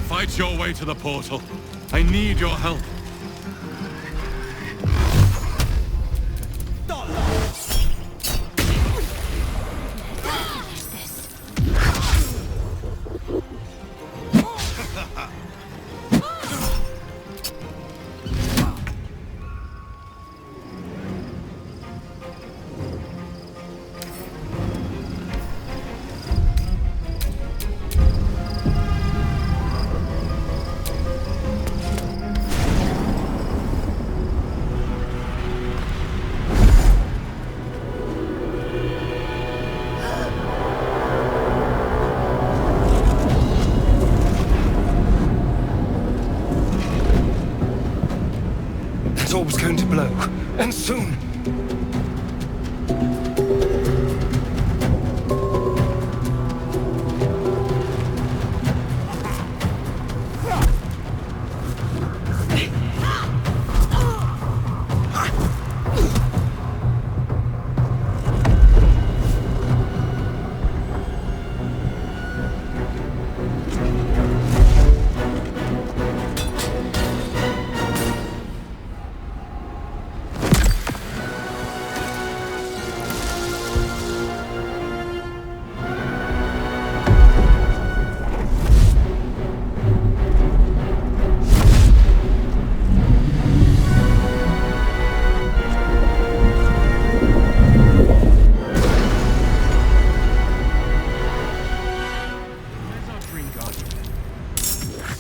Fight your way to the portal. I need your help. That orb's going to blow, and soon.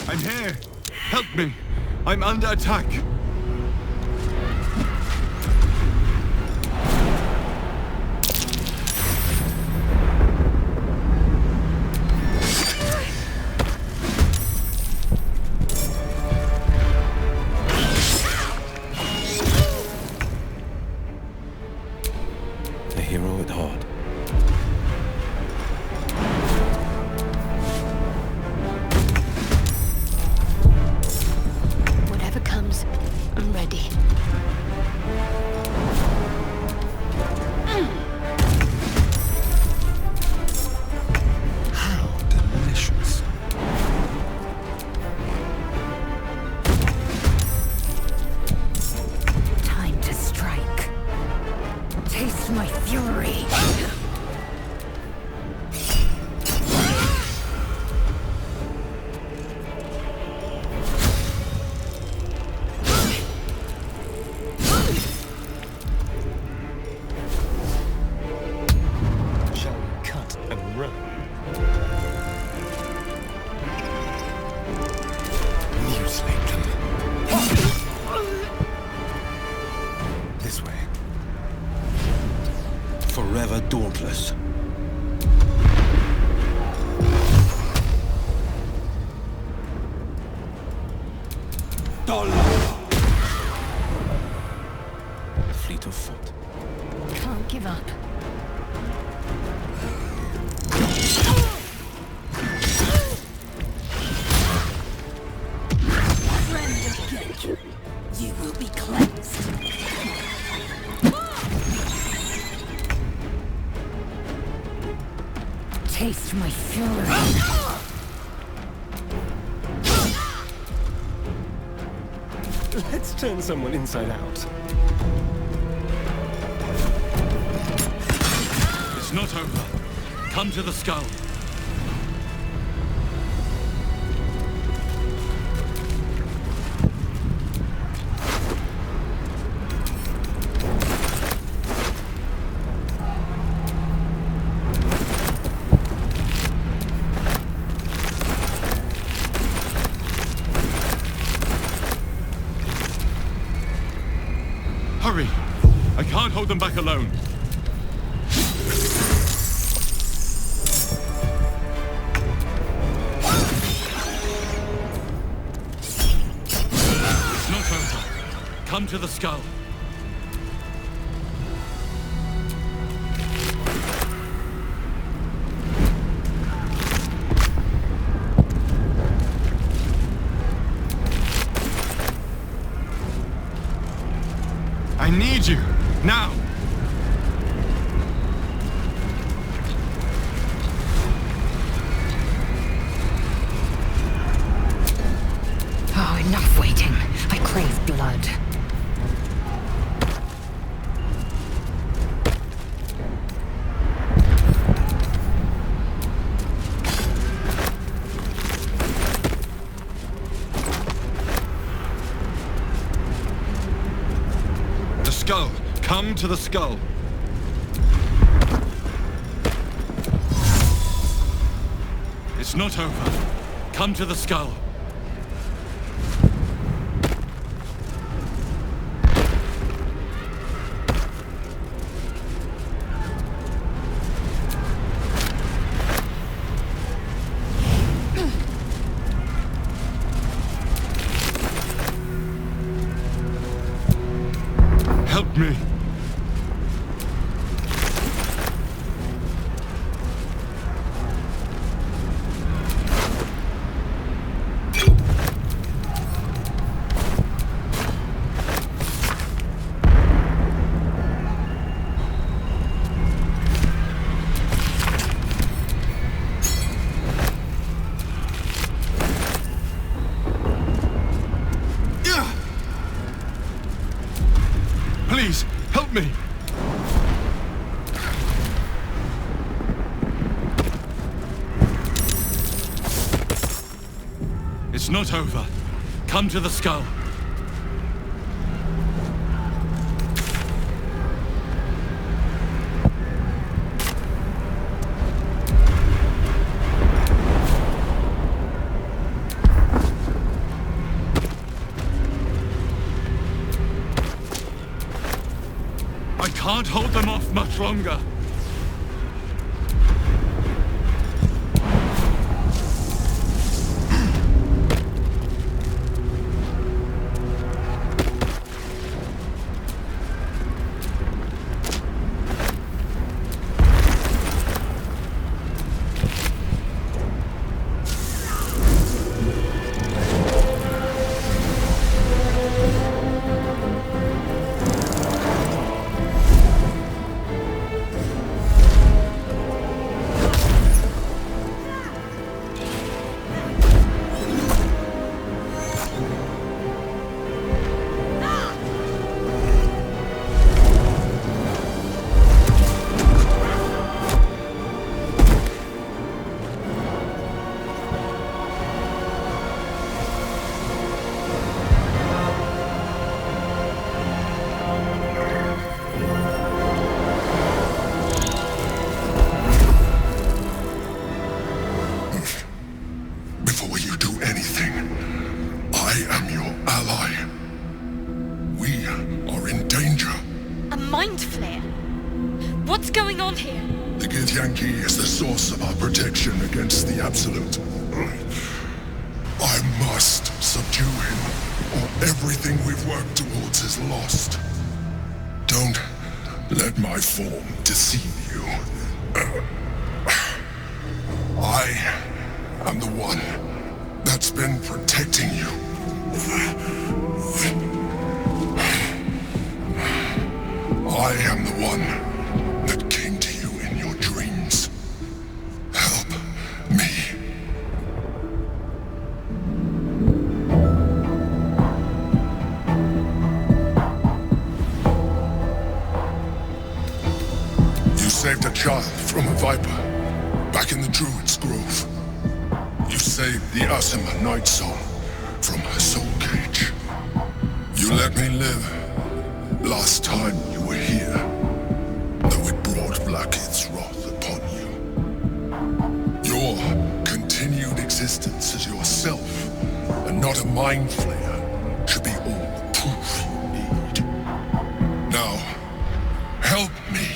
I'm here. Help me. I'm under attack. A hero at heart. Whatever comes, I'm ready. How delicious. Time to strike. Taste my fury. Shall we cut and run? Mutilate them. This way. Forever dauntless. Fleet of foot. Can't give up. Friend of Gek, you will be cleansed. Taste my fury. Let's turn someone inside out. It's not over. Come to the skull. Hurry! I can't hold them back alone. It's not over. Come to the skull. I need you. Now. Oh, enough waiting. I crave blood. The skull. Come to the skull. It's not over. Come to the skull. Help me. Please, help me! It's not over. Come to the skull. I can't hold them off much longer. Before you do anything, I am your ally. We are in danger. A mind flare? What's going on here? The Githyanki is the source of our protection against the Absolute. I must subdue him, or everything we've worked towards is lost. Don't let my form deceive you. I am the one that's been protecting you. I am the one that came to you in your dreams. Help me. You saved a child from a viper back in the Druid's Grove. You saved the Asima Night Soul from her soul cage. You let me live last time you were here, though it brought Blackheath's wrath upon you. Your continued existence as yourself, and not a mind flayer, should be all the proof you need. Now, help me.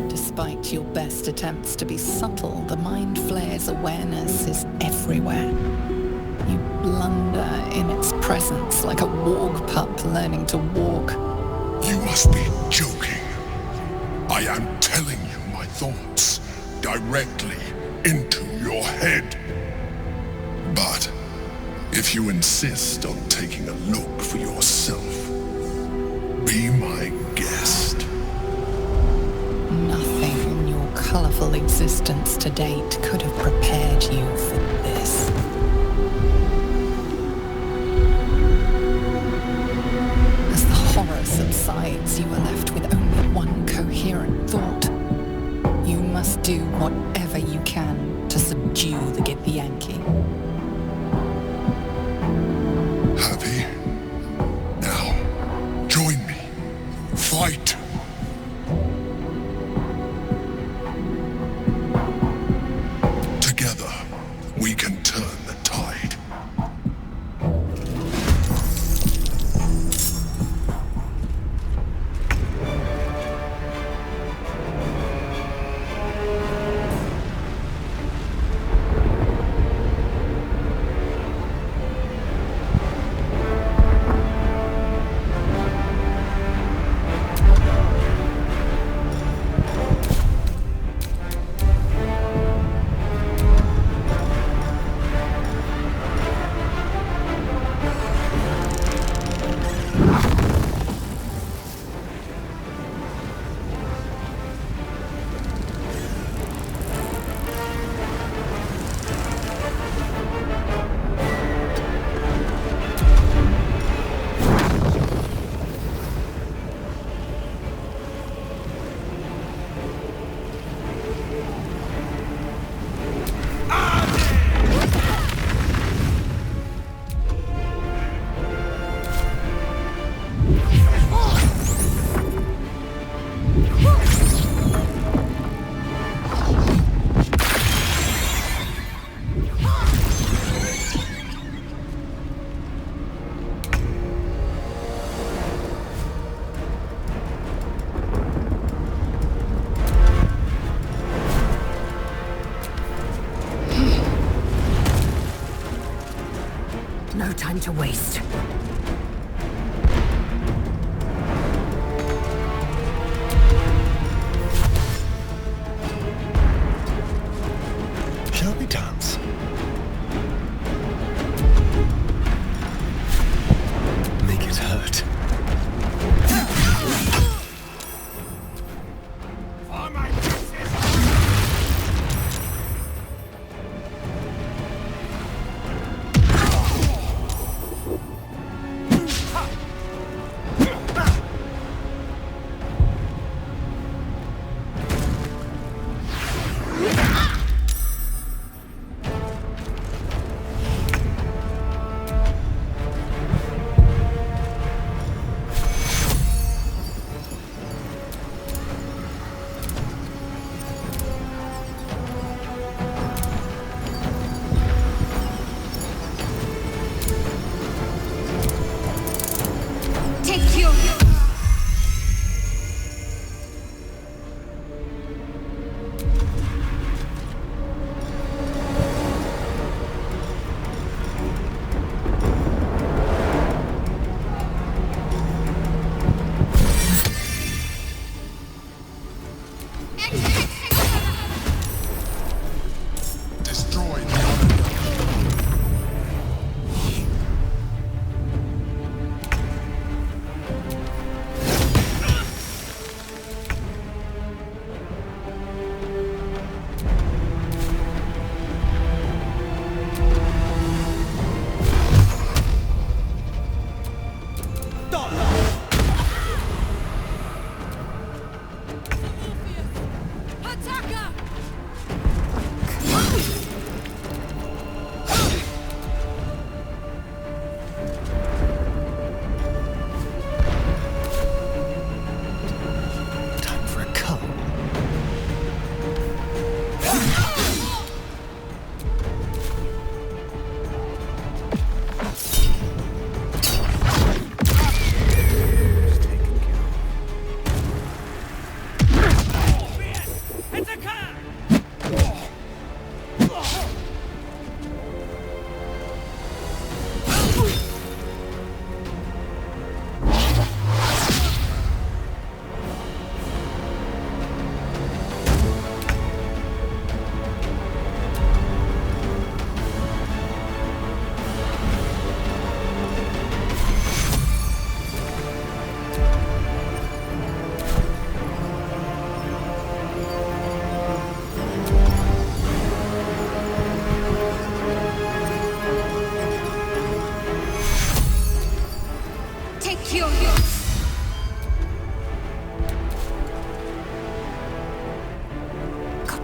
Despite your best attempts to be subtle, the mind flare's awareness is everywhere. You blunder in its presence like a warg pup learning to walk. You must be joking. I am telling you my thoughts directly into your head. But if you insist on taking a look for yourself, be my guest. Nothing in your colourful existence to date could have prepared you for this. As the horror subsides, you are left with only one coherent thought. You must do whatever you can to subdue the Githyanki. Happy? Now, join me. Fight! Together, we can turn the tide. No time to waste. Shall we dance? Make it hurt.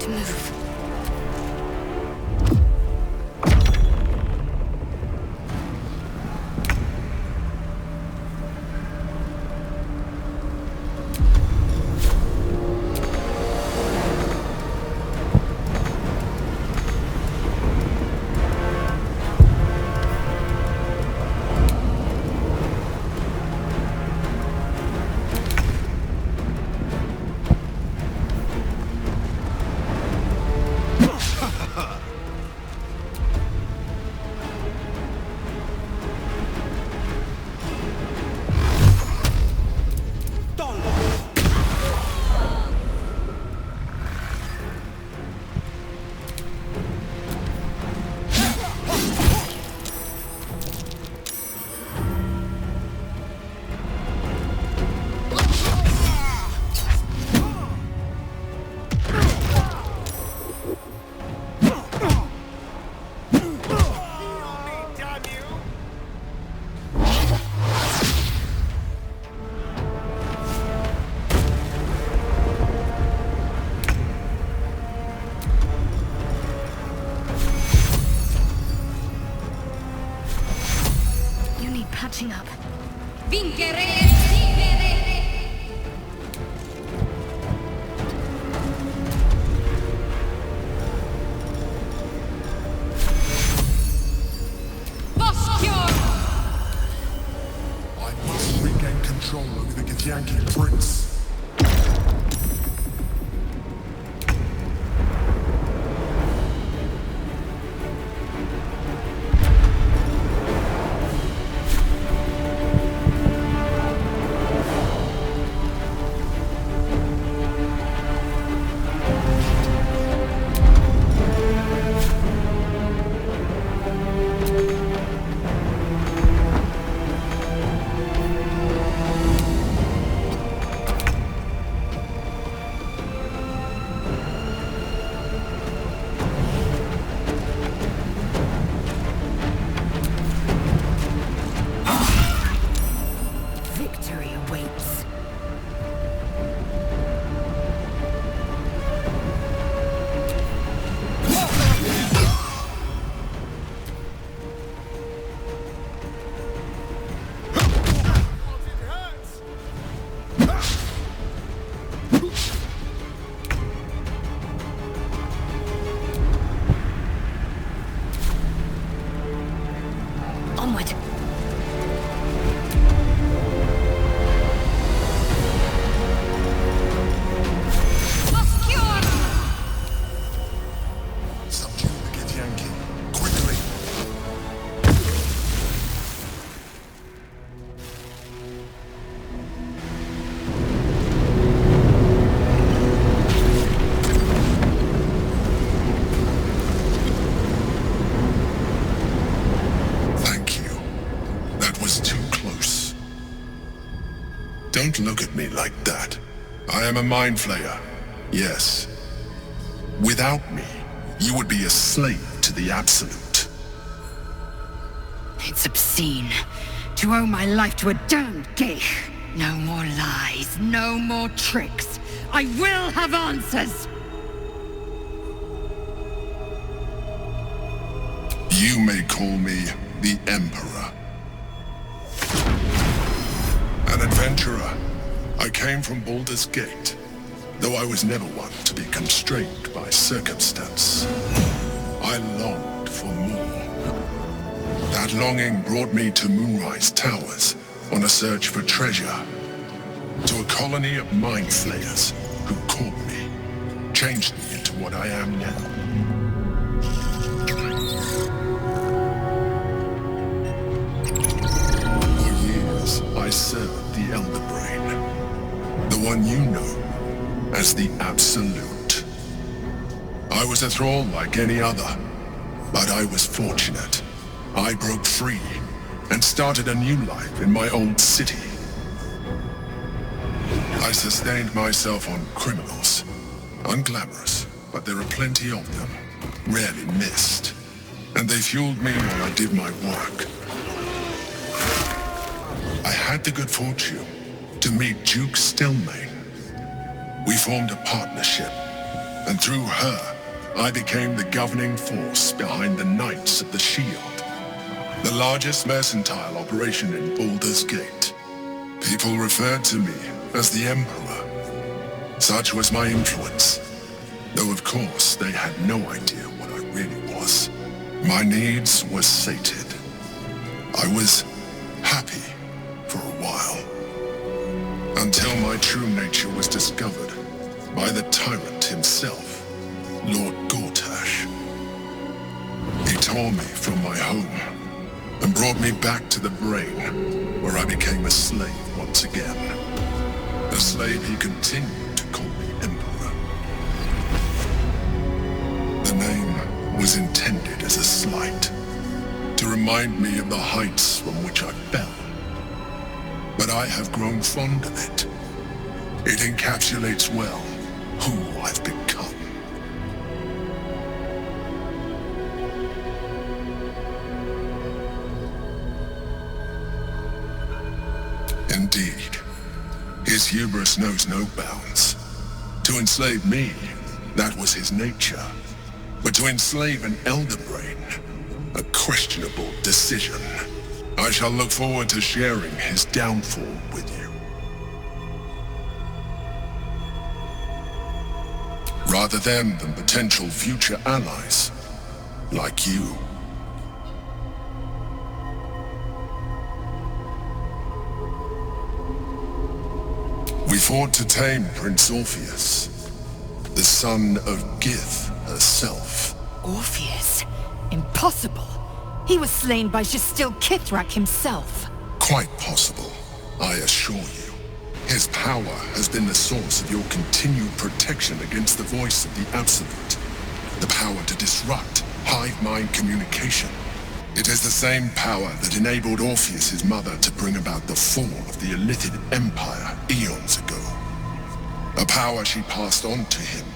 to move. Patching up. I must regain control over the Githyanki prince. Victory awaits. Onward. Subdue the Githyanki. Quickly! Thank you. That was too close. Don't look at me like that. I am a mind flayer. Yes. Without me, you would be a slave to the Absolute. It's obscene to owe my life to a damned geich. No more lies, no more tricks. I will have answers. You may call me the Emperor. An adventurer. I came from Baldur's Gate, though I was never one to be constrained by circumstance. I longed for more. That longing brought me to Moonrise Towers on a search for treasure. To a colony of mind flayers who caught me, changed me into what I am now. For years, I served the Elder Brain, the one you know as the Absolute. I was a thrall like any other, but I was fortunate. I broke free and started a new life in my old city. I sustained myself on criminals. Unglamorous, but there are plenty of them, rarely missed. And they fueled me while I did my work. I had the good fortune to meet Duke Stillmain. We formed a partnership, And through her, I became the governing force behind the Knights of the Shield, the largest mercantile operation in Baldur's Gate. People referred to me as the Emperor. Such was my influence, though of course they had no idea what I really was. My needs were sated. I was happy for a while, until my true nature was discovered by the tyrant himself, Lord Gortash. He tore me from my home and brought me back to the brain, where I became a slave once again. A slave he continued to call me Emperor. The name was intended as a slight, to remind me of the heights from which I fell. But I have grown fond of it. It encapsulates well who I've become. Indeed, his hubris knows no bounds. To enslave me, that was his nature. But to enslave an elder brain, a questionable decision. I shall look forward to sharing his downfall with you. Rather than potential future allies, like you. We fought to tame Prince Orpheus, the son of Gith herself. Orpheus? Impossible. He was slain by Justil Kithrak himself. Quite possible, I assure you. His power has been the source of your continued protection against the voice of the Absolute. The power to disrupt hive mind communication. It is the same power that enabled Orpheus' mother to bring about the fall of the Illithid Empire eons ago. A power she passed on to him,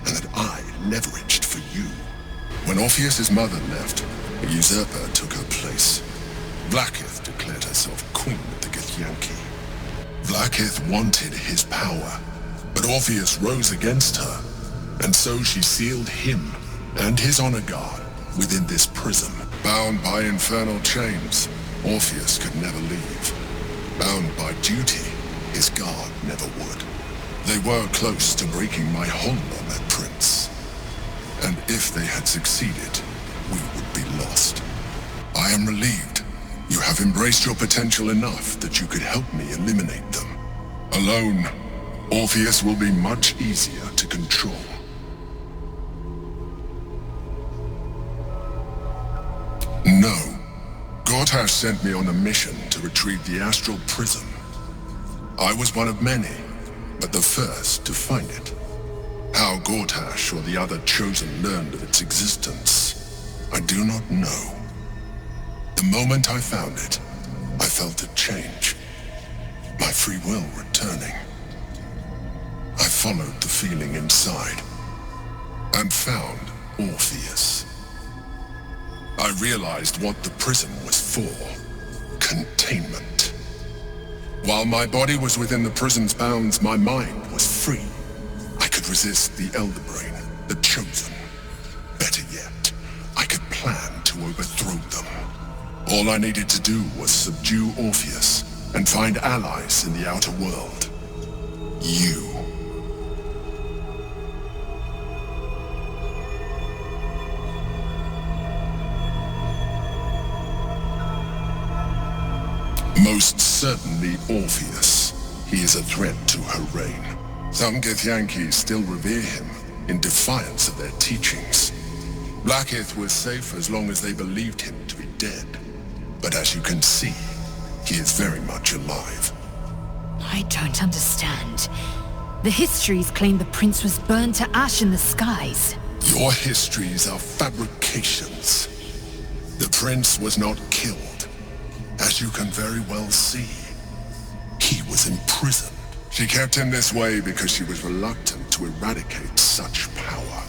and that I leveraged for you. When Orpheus' mother left, a usurper took her place. Blackith declared herself queen of the Githyanki. Blackith wanted his power, but Orpheus rose against her, and so she sealed him and his honor guard within this prison. Bound by infernal chains, Orpheus could never leave. Bound by duty, his guard never would. They were close to breaking my hold on that prince. And if they had succeeded, we would be lost. I am relieved. You have embraced your potential enough that you could help me eliminate them. Alone, Orpheus will be much easier to control. No. Gortash sent me on a mission to retrieve the astral prism. I was one of many, but the first to find it. How Gortash or the other chosen learned of its existence, I do not know. The moment I found it, I felt a change. My free will returning. I followed the feeling inside, and found Orpheus. I realized what the prism was for. Containment. While my body was within the prison's bounds, my mind was free. I could resist the Elder Brain, the Chosen. Better yet, I could plan to overthrow them. All I needed to do was subdue Orpheus and find allies in the outer world. You. Most certainly Orpheus. He is a threat to her reign. Some Githyanki still revere him in defiance of their teachings. Blackith was safe as long as they believed him to be dead. But as you can see, he is very much alive. I don't understand. The histories claim the prince was burned to ash in the skies. Your histories are fabrications. The prince was not killed. As you can very well see, he was imprisoned. She kept him this way because she was reluctant to eradicate such power.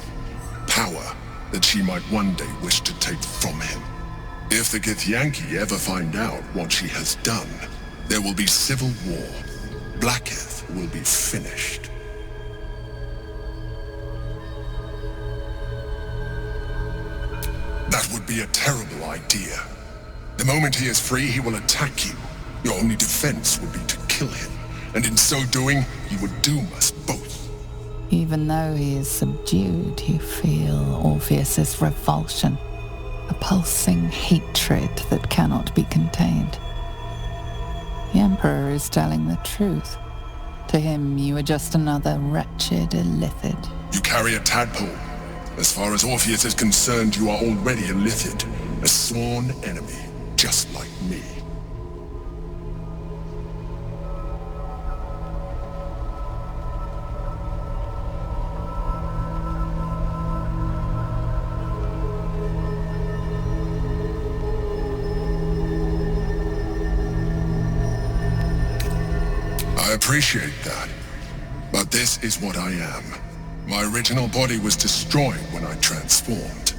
Power that she might one day wish to take from him. If the Githyanki ever find out what she has done, there will be civil war. Blackith will be finished. be a terrible idea. The moment he is free, he will attack you. Your only defense would be to kill him, and in so doing, he would doom us both. Even though he is subdued, you feel Orpheus's revulsion, a pulsing hatred that cannot be contained. The Emperor is telling the truth. To him, you are just another wretched illithid. You carry a tadpole. As far as Orpheus is concerned, you are already a illithid, a sworn enemy, just like me. I appreciate that, but this is what I am. My original body was destroyed when I transformed.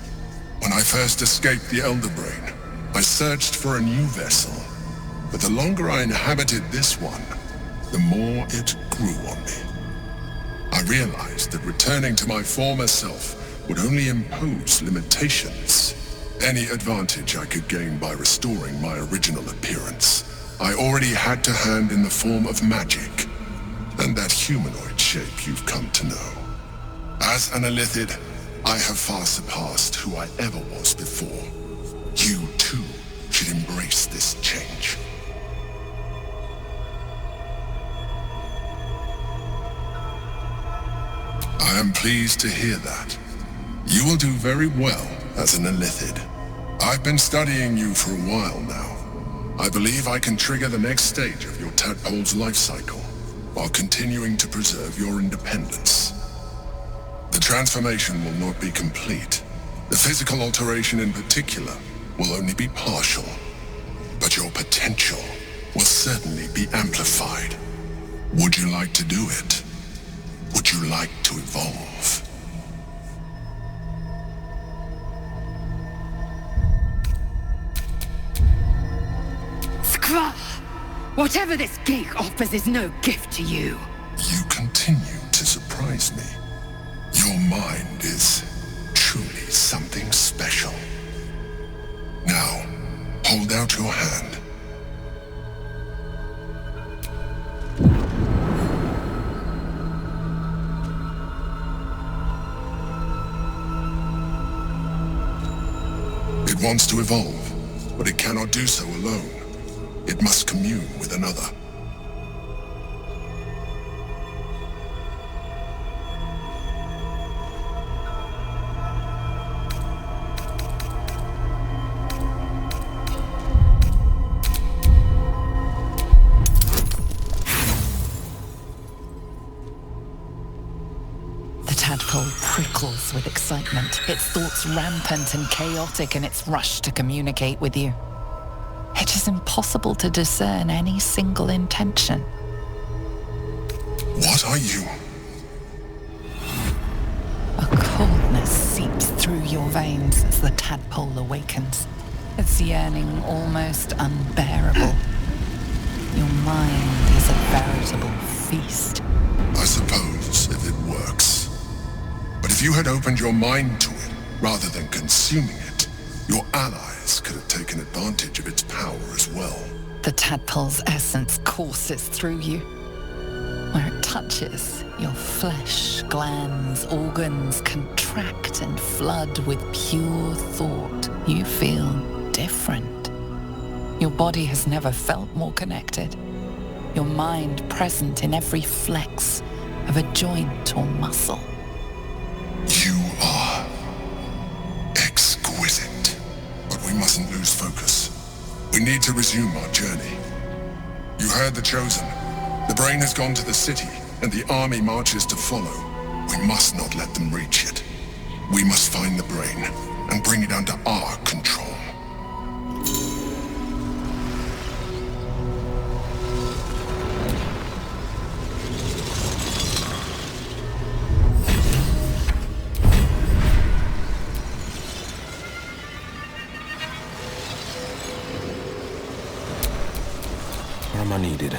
When I first escaped the Elder Brain, I searched for a new vessel, but the longer I inhabited this one, the more it grew on me. I realized that returning to my former self would only impose limitations. Any advantage I could gain by restoring my original appearance, I already had to hand in the form of magic, and that humanoid shape you've come to know. As an illithid, I have far surpassed who I ever was before. You, too, should embrace this change. I am pleased to hear that. You will do very well as an illithid. I've been studying you for a while now. I believe I can trigger the next stage of your tadpole's life cycle, while continuing to preserve your independence. The transformation will not be complete. The physical alteration in particular will only be partial. But your potential will certainly be amplified. Would you like to do it? Would you like to evolve? Skra! Whatever this gig offers is no gift to you. You continue to surprise me. Your mind is truly something special. Now, hold out your hand. It wants to evolve, but it cannot do so alone. It must commune with another. Prickles with excitement, its thoughts rampant and chaotic in its rush to communicate with you. It is impossible to discern any single intention. What are you? A coldness seeps through your veins as the tadpole awakens, its yearning almost unbearable. Your mind is a veritable feast. I suppose, if it works. But if you had opened your mind to it, rather than consuming it, your allies could have taken advantage of its power as well. The tadpole's essence courses through you. Where it touches, your flesh, glands, organs contract and flood with pure thought. You feel different. Your body has never felt more connected. Your mind present in every flex of a joint or muscle. You are exquisite, but we mustn't lose focus. We need to resume our journey. You heard the Chosen. The brain has gone to the city, and the army marches to follow. We must not let them reach it. We must find the brain and bring it under our control. Needed.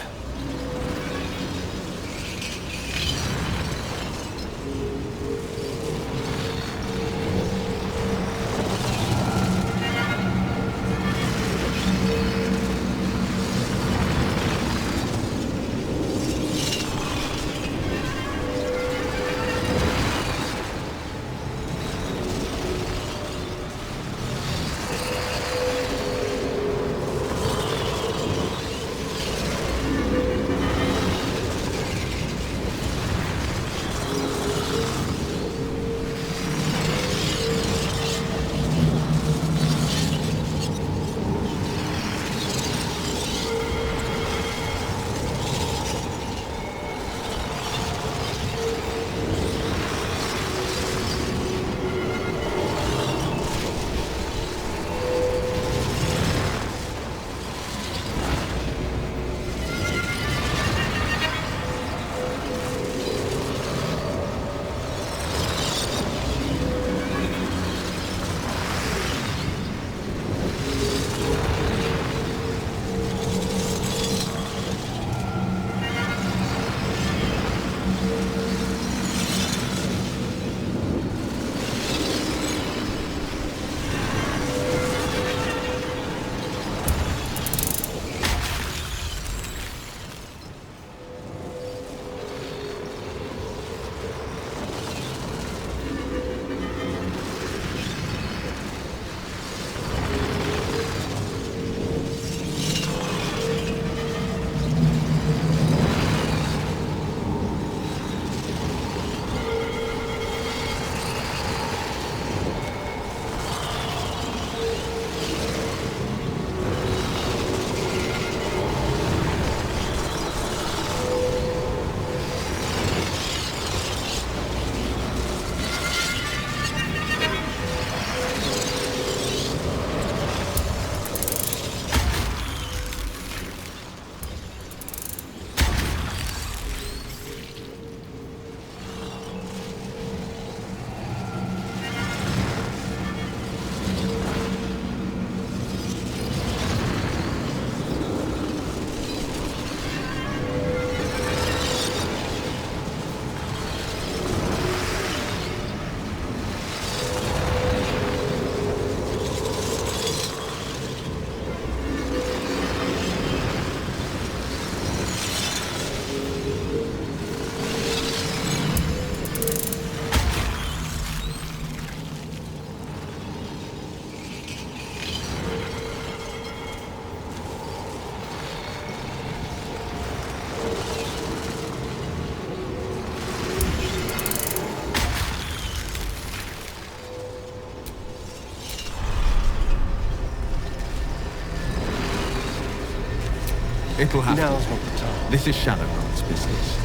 It'll have Now's to. not the time. This is Shadowrun's business.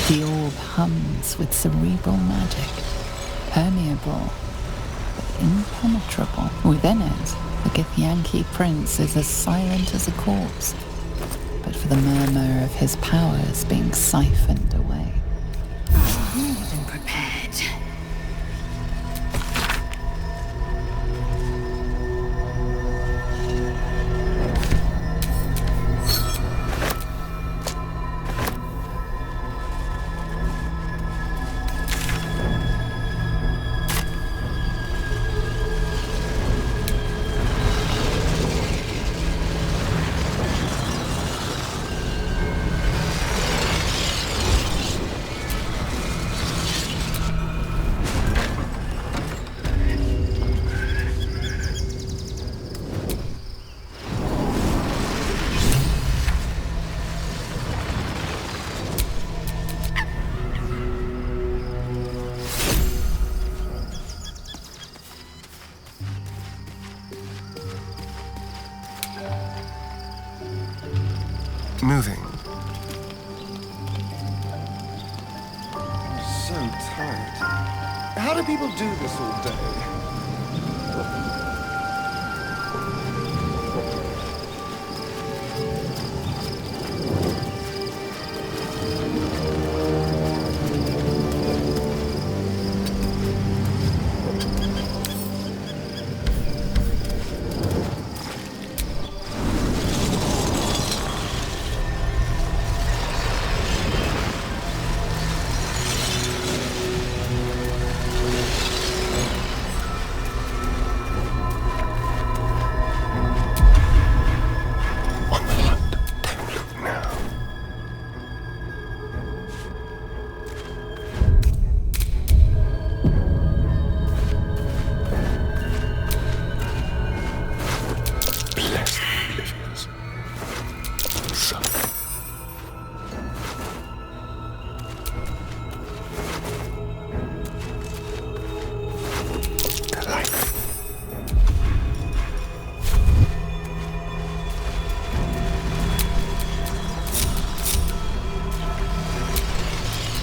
The orb hums with cerebral magic, permeable but impenetrable. Within it, the Githyanki prince is as silent as a corpse, but for the murmur of his powers being siphoned away. More than prepared. moving. I'm so tired. How do people do this all day?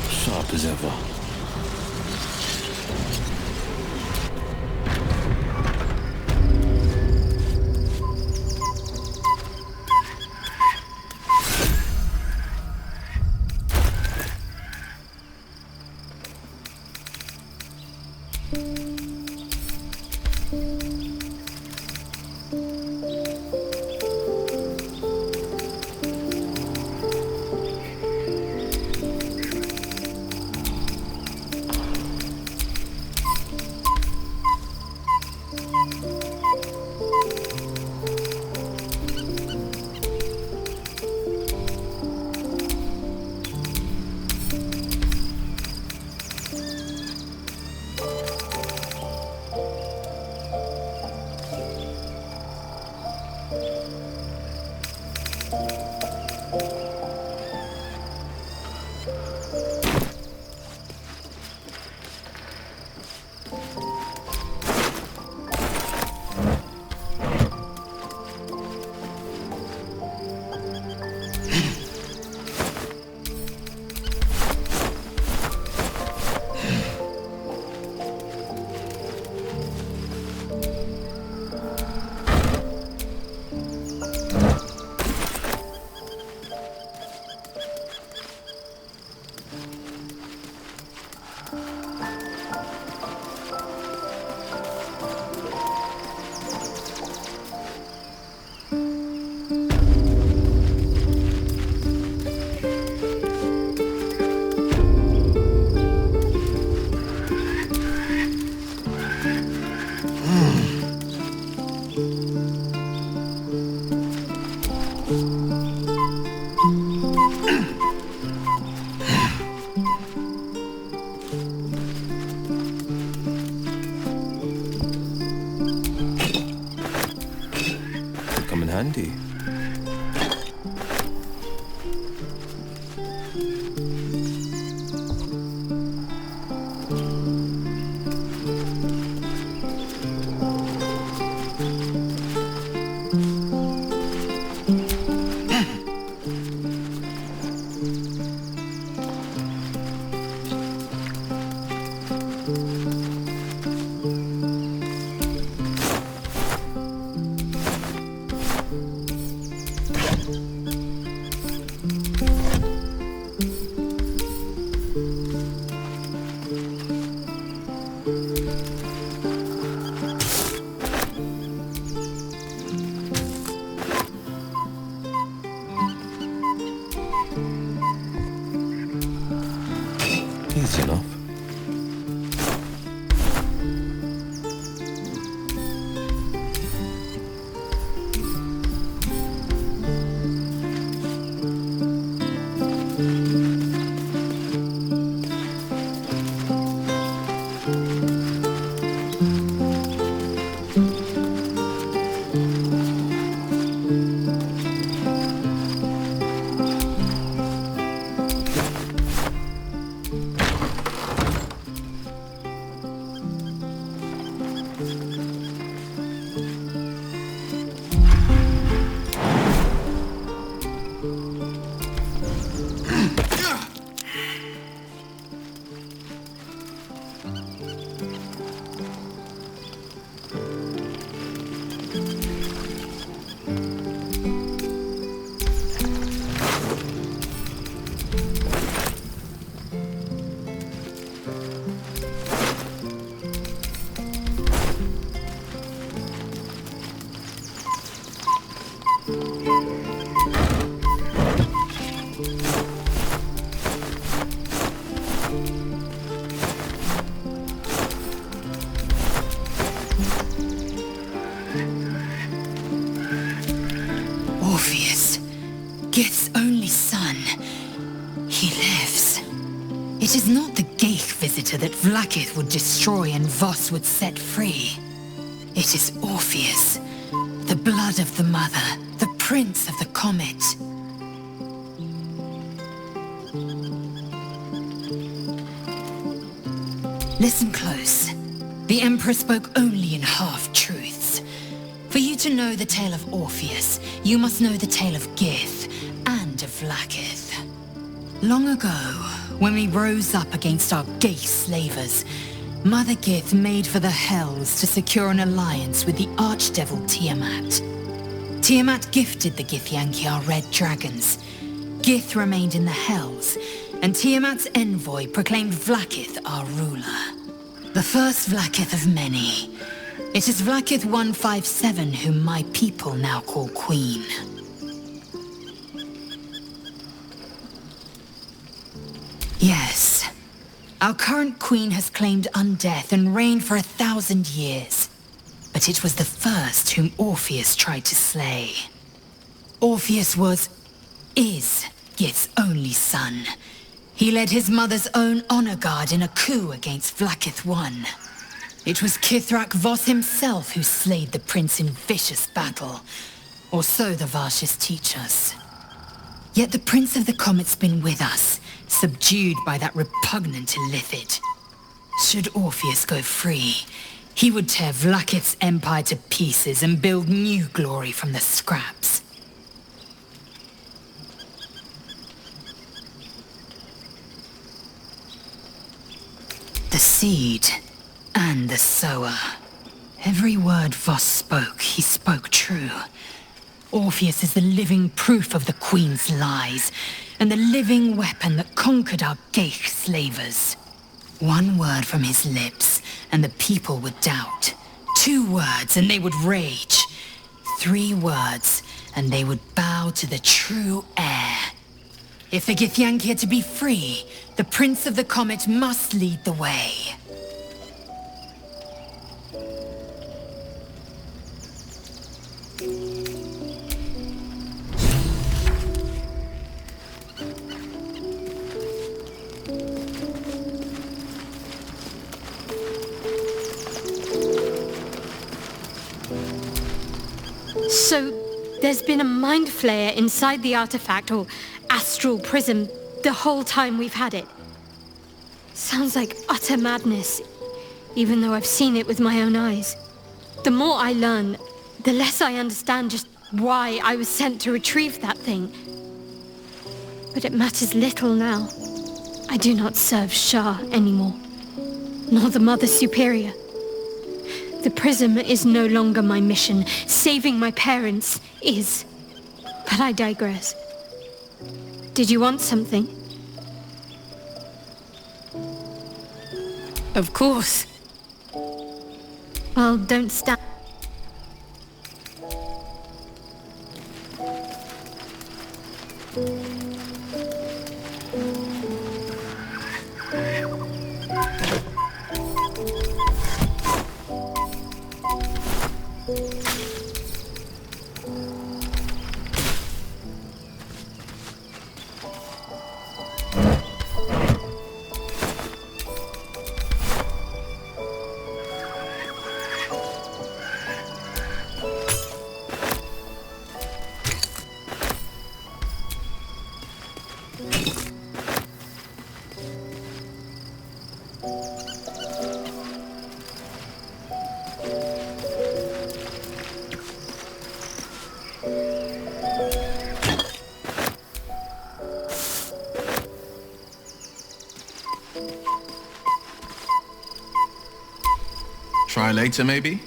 Sharp as ever. Come in handy. Geich visitor that Vlaakith would destroy and Voss would set free. It is Orpheus, the blood of the mother, the prince of the comet. Listen close. The Emperor spoke only in half-truths. For you to know the tale of Orpheus, you must know the tale of Gith and of Vlaakith. Long ago, when we rose up against our gay slavers, Mother Gith made for the Hells to secure an alliance with the archdevil Tiamat. Tiamat gifted the Githyanki our red dragons. Gith remained in the Hells, and Tiamat's envoy proclaimed Vlaakith our ruler. The first Vlaakith of many. It is Vlaakith 157 whom my people now call Queen. Yes. Our current queen has claimed undeath and reigned for 1,000 years. But it was the first whom Orpheus tried to slay. Orpheus is Gith's only son. He led his mother's own honor guard in a coup against Vlaakith I. It was Kithrak Voss himself who slayed the prince in vicious battle. Or so the Varshas teach us. Yet the Prince of the Comet's been with us, subdued by that repugnant Illithid. Should Orpheus go free, he would tear Vlaakith's empire to pieces and build new glory from the scraps. The seed and the sower. Every word Voss spoke, he spoke true. Orpheus is the living proof of the Queen's lies, and the living weapon that conquered our Geich slavers. One word from his lips, and the people would doubt. 2 words, and they would rage. 3 words, and they would bow to the true heir. If the Githyanki are to be free, the Prince of the Comet must lead the way. So, there's been a mind flayer inside the artifact, or astral prism, the whole time we've had it. Sounds like utter madness, even though I've seen it with my own eyes. The more I learn, the less I understand just why I was sent to retrieve that thing. But it matters little now. I do not serve Shah anymore, nor the Mother Superior. The prism is no longer my mission. Saving my parents is. But I digress. Did you want something? Of course. Well, don't stand. Try later, maybe?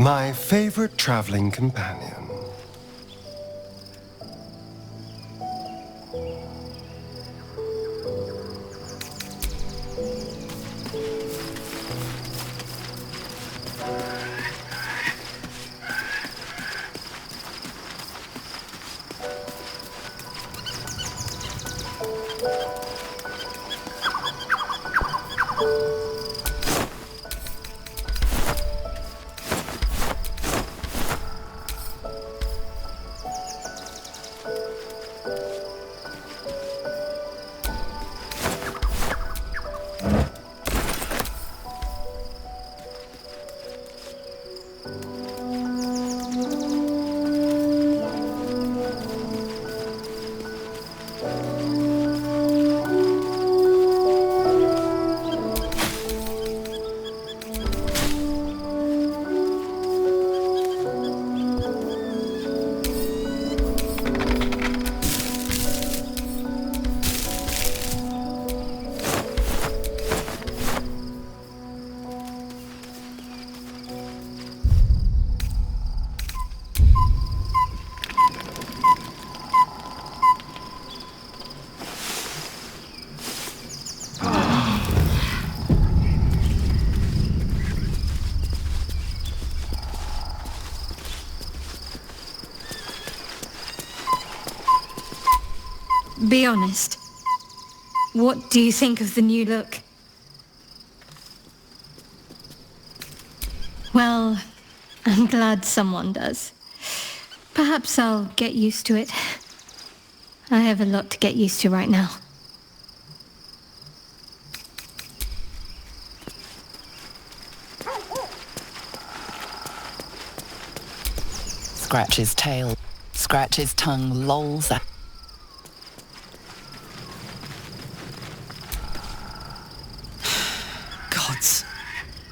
My favorite traveling companion. Be honest. What do you think of the new look? Well, I'm glad someone does. Perhaps I'll get used to it. I have a lot to get used to right now. Scratch his tail, scratch his tongue, lolls at. Gods.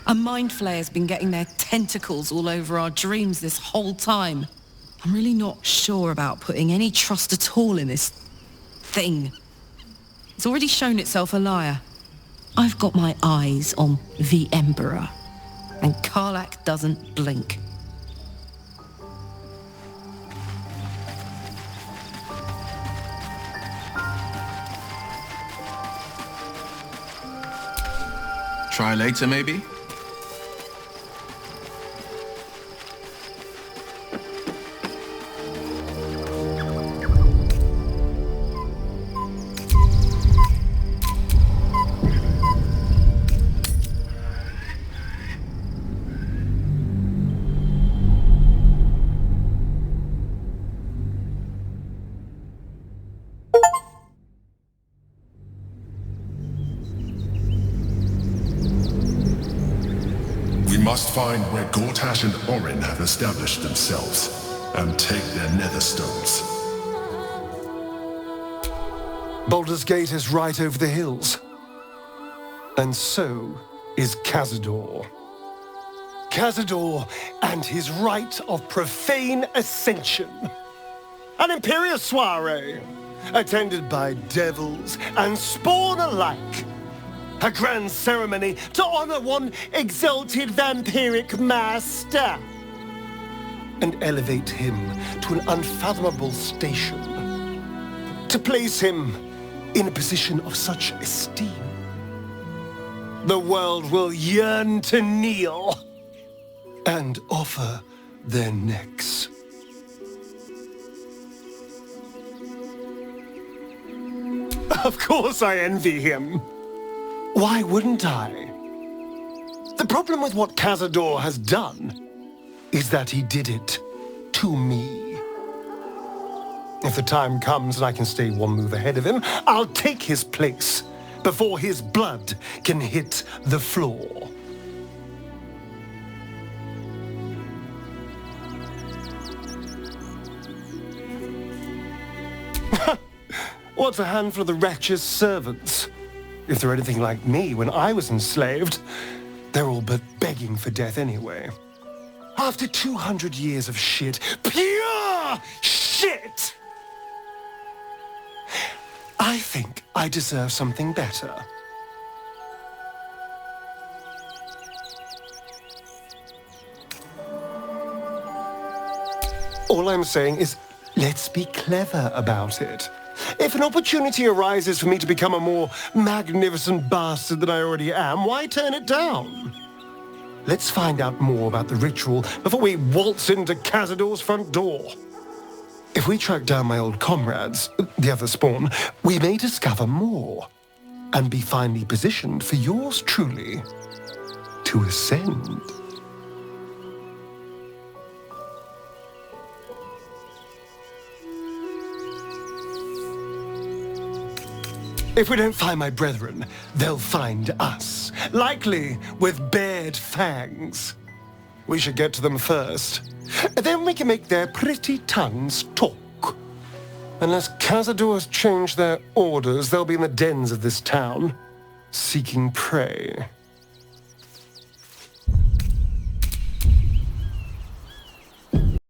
A mind flayer's been getting their tentacles all over our dreams this whole time. I'm really not sure about putting any trust at all in this thing. It's already shown itself a liar. I've got my eyes on the Emperor, and Karlach doesn't blink. Try later, maybe? We must find where Gortash and Orin have established themselves, and take their nether stones. Baldur's Gate is right over the hills. And so is Cazador. Cazador and his rite of profane ascension. An imperial soiree, attended by devils and spawn alike. A grand ceremony to honor one exalted vampiric master. And elevate him to an unfathomable station. To place him in a position of such esteem. The world will yearn to kneel and offer their necks. Of course I envy him. Why wouldn't I? The problem with what Cazador has done is that he did it to me. If the time comes and I can stay one move ahead of him, I'll take his place before his blood can hit the floor. What's a handful of the wretch's servants? If they're anything like me when I was enslaved, they're all but begging for death anyway. After 200 years of shit, pure shit! I think I deserve something better. All I'm saying is, let's be clever about it. If an opportunity arises for me to become a more magnificent bastard than I already am, why turn it down? Let's find out more about the ritual before we waltz into Cazador's front door. If we track down my old comrades, the other spawn, we may discover more and be finally positioned for yours truly to ascend. If we don't find my brethren, they'll find us, likely with bared fangs. We should get to them first. Then we can make their pretty tongues talk. Unless Cazador has changed their orders, they'll be in the dens of this town, seeking prey.